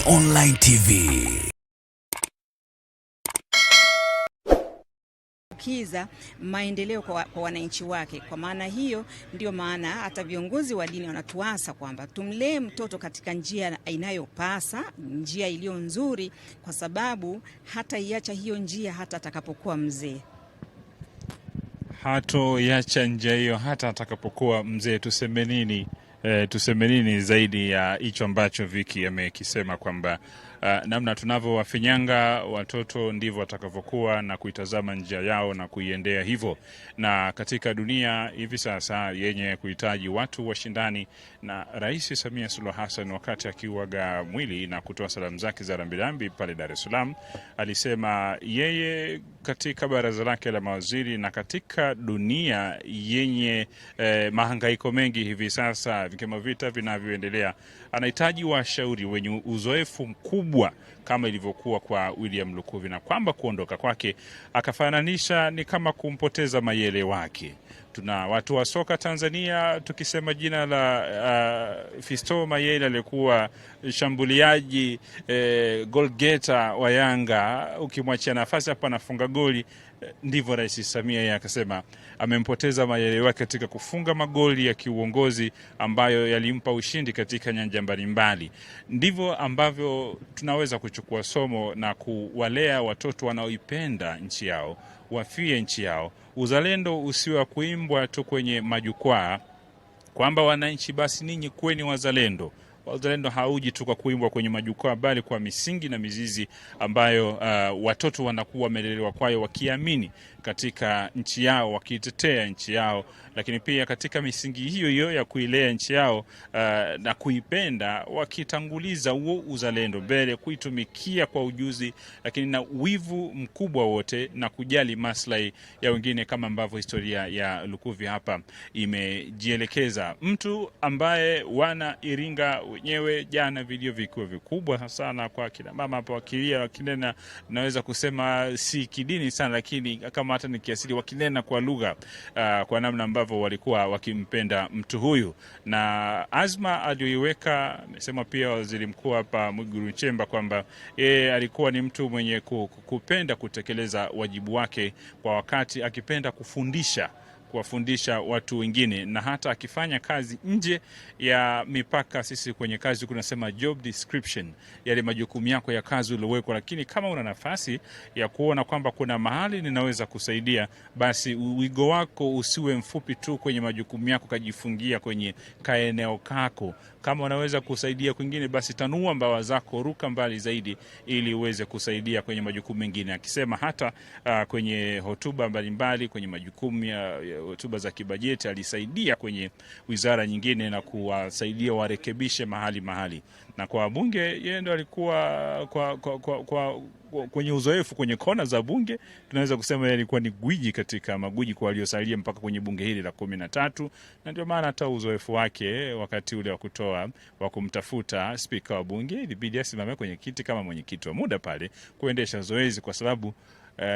Online TV. Kiza maendeleo kwa wananchi wake. Kwa maana hiyo ndio maana hata viongozi wa dini wanatuasa kwamba tumlee mtoto katika njia inayopasa, njia iliyo nzuri, kwa sababu hata iacha hiyo njia hata atakapokuwa mzee. Hatoiacha njia hiyo hata atakapokuwa mzee. Tuseme nini zaidi ya hicho ambacho Viki amekisema kwamba namna tunavyowafinyanga watoto ndivyo watakavyokuwa na kuitazama njia yao na kuiendea hivyo. Na katika dunia hivi sasa yenye kuhitaji watu washindani, na Rais Samia Suluhu Hassan wakati akiuaga mwili na kutoa salamu zake za rambirambi pale Dar es Salaam, alisema yeye katika baraza lake la mawaziri na katika dunia yenye mahangaiko mengi hivi sasa kama vita vinavyoendelea, anahitaji washauri wenye uzoefu mkubwa kama ilivyokuwa kwa William Lukuvi, na kwamba kuondoka kwake akafananisha ni kama kumpoteza mayele wake. Tuna watu wa soka Tanzania, tukisema jina la Fiston Mayele aliyekuwa shambuliaji goal getter wa Yanga, ukimwachia nafasi hapa anafunga goli. Ndivyo Rais Samia yeye akasema amempoteza mayele wake katika kufunga magoli ya kiuongozi ambayo yalimpa ushindi katika nyanja mbalimbali. Ndivyo ambavyo tunaweza kuchukua somo na kuwalea watoto wanaoipenda nchi yao, wafie nchi yao. Uzalendo usiwe kuimbwa tu kwenye majukwaa kwamba wananchi basi ninyi kweni wazalendo. Uzalendo hauji tu kwa kuimbwa kwenye majukwaa, bali kwa misingi na mizizi ambayo watoto wanakuwa wamelelewa kwayo, wakiamini katika nchi yao, wakitetea nchi yao, lakini pia katika misingi hiyo hiyo ya kuilea nchi yao na kuipenda, wakitanguliza huo uzalendo mbele, kuitumikia kwa ujuzi, lakini na wivu mkubwa wote, na kujali maslahi ya wengine, kama ambavyo historia ya Lukuvi hapa imejielekeza. Mtu ambaye wana Iringa wenyewe jana video vikuwa vikubwa sana kwa kina mama hapa wakilia, wakinena, naweza kusema si kidini sana, lakini kama hata ni kiasili, wakinena kwa lugha kwa namna ambavyo walikuwa wakimpenda mtu huyu. Na azma aliyoiweka, amesema pia Waziri Mkuu hapa Mwigulu Nchemba kwamba yeye alikuwa ni mtu mwenye kupenda kutekeleza wajibu wake kwa wakati, akipenda kuwafundisha watu wengine, na hata akifanya kazi nje ya mipaka. Sisi kwenye kazi kunasema job description, yale majukumu yako ya kazi uliowekwa, lakini kama una nafasi ya kuona kwamba kuna mahali ninaweza kusaidia, basi wigo wako usiwe mfupi tu kwenye majukumu yako kajifungia kwenye kaeneo kako. Kama unaweza kusaidia kwingine, basi tanua mbawa zako, ruka mbali zaidi ili uweze kusaidia kwenye majukumu mengine. Akisema hata kwenye hotuba mbalimbali, kwenye majukumu ya hotuba za kibajeti, alisaidia kwenye wizara nyingine na kuwasaidia warekebishe mahali. Na kwa bunge yeye ndo alikuwa kwenye uzoefu kwenye kona za bunge, tunaweza kusema yeye alikuwa ni gwiji katika magwiji kwa waliosalia mpaka kwenye bunge hili la 13. Na ndio maana hata uzoefu wake wakati ule wa kumtafuta spika wa bunge, ilibidi asimame kwenye kiti kama mwenyekiti wa muda pale kuendesha zoezi, kwa sababu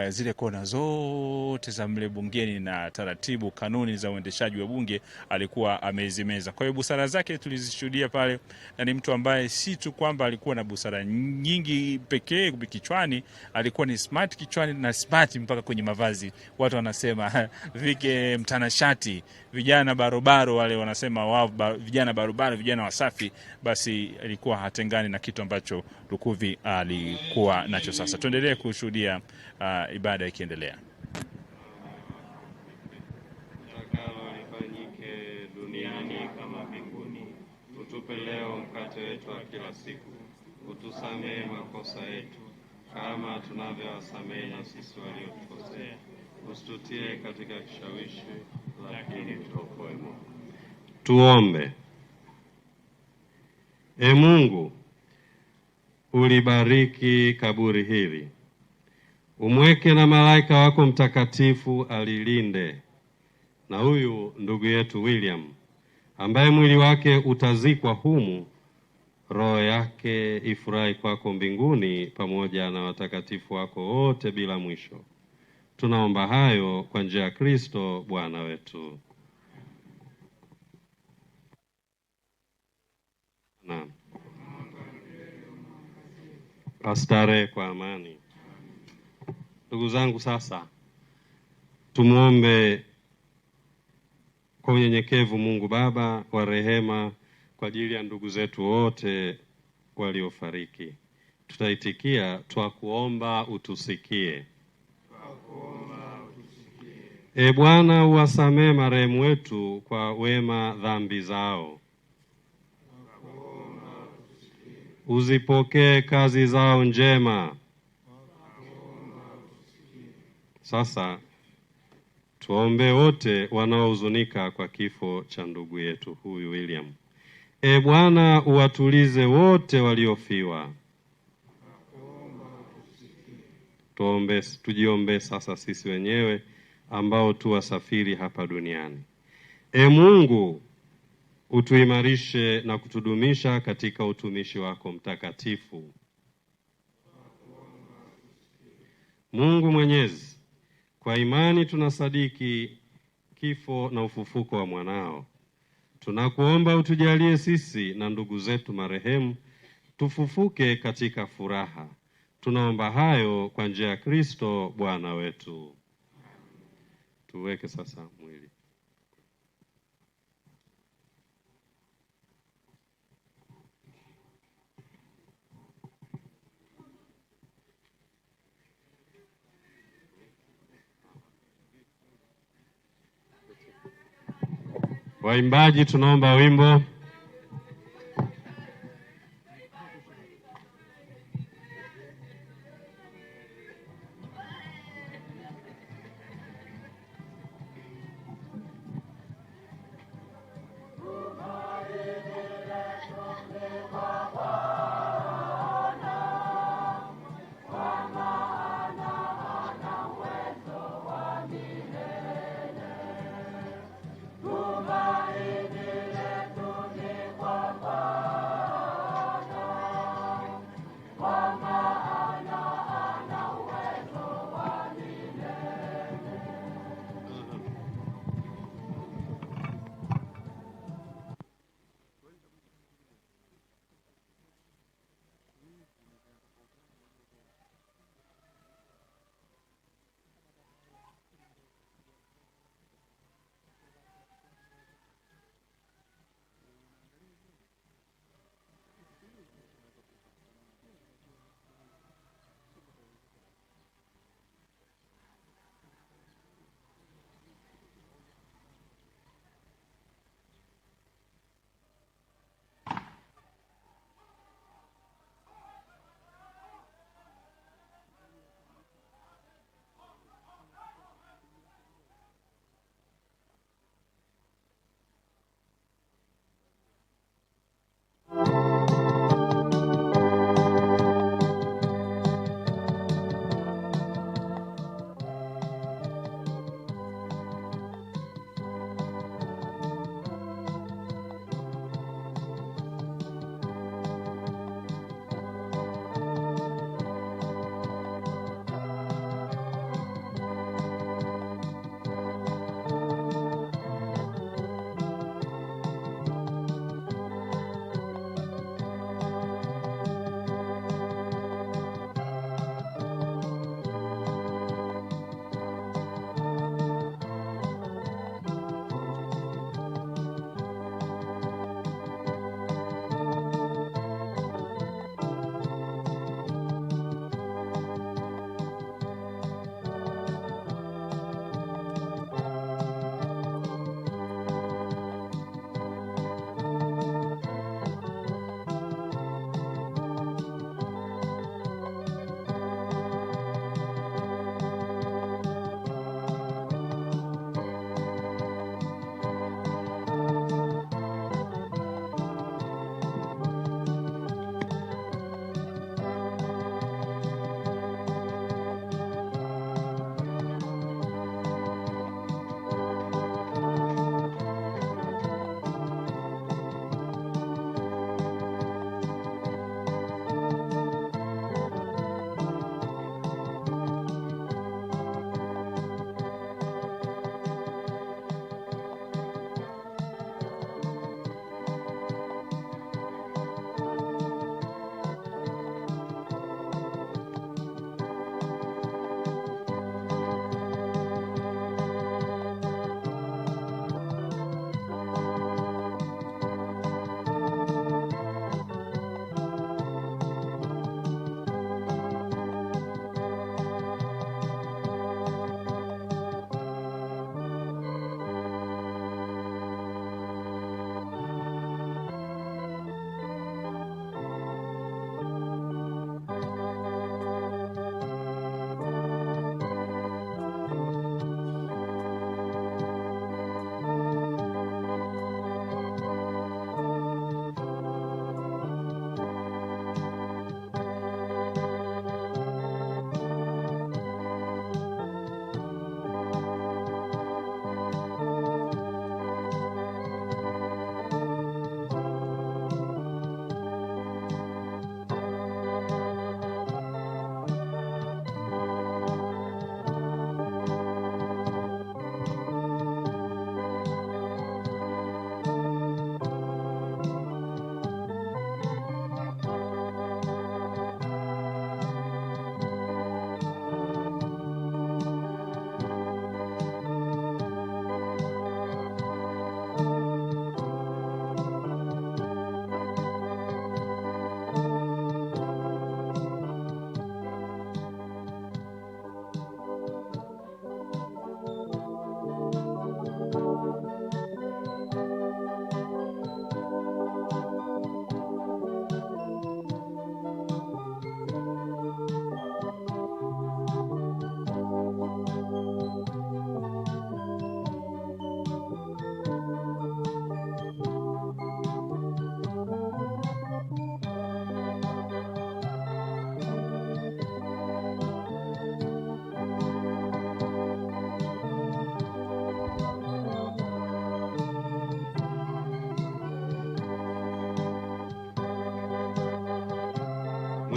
zile kona zote za mle bungeni na taratibu, kanuni za uendeshaji wa bunge alikuwa amezimeza. Kwa hiyo busara zake tulizishuhudia pale, na ni mtu ambaye si tu kwamba alikuwa na busara nyingi pekee kichwani, alikuwa ni smart kichwani na smart mpaka kwenye mavazi. Watu wanasema vike mtanashati, vijana barobaro wale wanasema wao vijana barobaro, vijana wasafi. Basi alikuwa hatengani na kitu ambacho Lukuvi alikuwa nacho. Sasa tuendelee kushuhudia ibada ikiendelea. Takalo lifanyike duniani kama mbinguni. Utupe leo mkate wetu wa kila siku. Utusamehe makosa yetu kama tunavyowasamehe na sisi waliotukosea. Usitutie katika kishawishi, lakini tuokoe movu. Tuombe. Mungu, ulibariki kaburi hili, umweke na malaika wako mtakatifu alilinde. Na huyu ndugu yetu William ambaye mwili wake utazikwa humu, roho yake ifurahi kwako mbinguni pamoja na watakatifu wako wote bila mwisho. Tunaomba hayo kwa njia ya Kristo Bwana wetu. Naam. astarehe kwa amani. Ndugu zangu, sasa tumuombe kwa unyenyekevu Mungu Baba wa rehema kwa ajili ya ndugu zetu wote waliofariki. Tutaitikia, twakuomba utusikie. E Bwana, uwasamee marehemu wetu kwa wema dhambi zao. Uzipokee kazi zao njema. Sasa tuombe wote wanaohuzunika kwa kifo cha ndugu yetu huyu William. E Bwana, uwatulize wote waliofiwa. Tujiombe sasa sisi wenyewe ambao tu wasafiri hapa duniani. E Mungu, utuimarishe na kutudumisha katika utumishi wako mtakatifu. Mungu Mwenyezi, kwa imani tunasadiki kifo na ufufuko wa mwanao. Tunakuomba utujalie sisi na ndugu zetu marehemu tufufuke katika furaha. Tunaomba hayo kwa njia ya Kristo Bwana wetu. Tuweke sasa mwili. Waimbaji, tunaomba wimbo.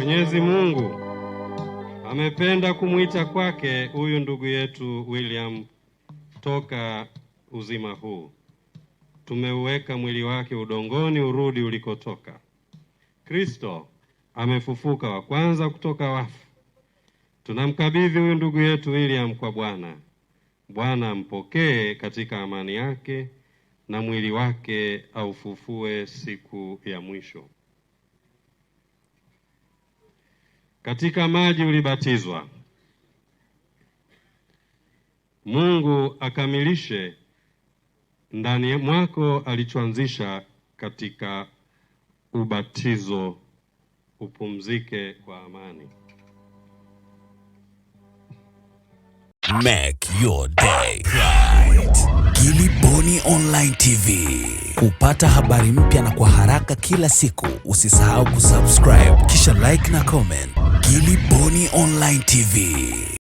Mwenyezi Mungu amependa kumwita kwake huyu ndugu yetu William toka uzima huu. Tumeuweka mwili wake udongoni urudi ulikotoka. Kristo amefufuka wa kwanza kutoka wafu. Tunamkabidhi huyu ndugu yetu William kwa Bwana. Bwana ampokee katika amani yake na mwili wake aufufue siku ya mwisho. Katika maji ulibatizwa. Mungu akamilishe ndani mwako alichoanzisha katika ubatizo. Upumzike kwa amani. Make your day right. Gilly Bonny Online TV. Kupata habari mpya na kwa haraka kila siku, usisahau kusubscribe kisha like na comment. Gilly Bonny Online TV.